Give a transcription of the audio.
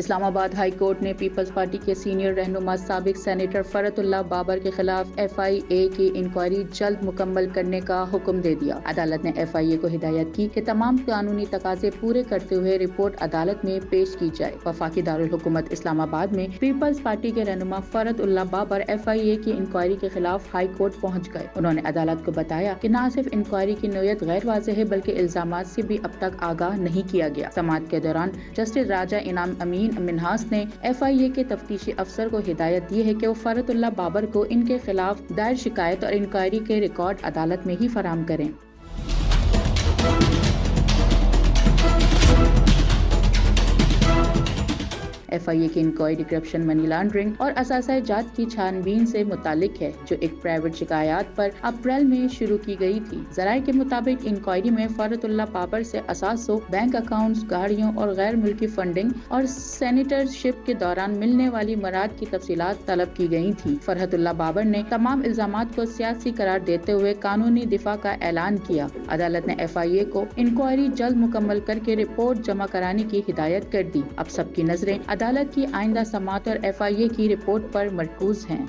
اسلام آباد high court نے Peoples party کے سینئر رہنما سابق سینیٹر فرت اللہ بابر کے خلاف FIA کی انکوائری جلد مکمل کرنے کا حکم دے دیا۔ عدالت نے FIA کو ہدایت کی کہ تمام قانونی تقاضے پورے کرتے ہوئے رپورٹ عدالت میں پیش کی جائے۔ وفاقی دارالحکومت اسلام آباد میں پیپلز پارٹی کے رہنما فرت اللہ بابر FIA کی انکوائری کے خلاف ہائی کورٹ پہنچ گئے۔ انہوں نے عدالت کو بتایا کہ نہ صرف انکوائری کی نوعیت غیر واضح ہے بلکہ الزامات سے بھی اب تک آگاہ نہیں کیا گیا۔ سماعت کے دوران جسٹس راجہ انعام امین منہاس نے FIA کے تفتیشی افسر کو ہدایت دی ہے کہ وہ فرت اللہ بابر کو ان کے خلاف دائر شکایت اور انکوائری کے ریکارڈ عدالت میں ہی فراہم کریں۔ FIA کی انکوائری کرپشن، منی لانڈرنگ اور اثاثہ جات کی چھان بین سے متعلق ہے، جو ایک پرائیویٹ شکایات پر اپریل میں شروع کی گئی تھی۔ ذرائع کے مطابق انکوائری میں فرت اللہ بابر سے اثاثوں، بینک اکاؤنٹس، گاڑیوں اور غیر ملکی فنڈنگ اور سینیٹرشپ کے دوران ملنے والی مراد کی تفصیلات طلب کی گئی تھی۔ فرت اللہ بابر نے تمام الزامات کو سیاسی قرار دیتے ہوئے قانونی دفاع کا اعلان کیا۔ عدالت نے FIA کو انکوائری جلد مکمل کر کے رپورٹ جمع کرانے کی ہدایت کر دی۔ اب سب کی نظریں عدالت کی آئندہ سماعت اور FIA کی رپورٹ پر مرکوز ہیں۔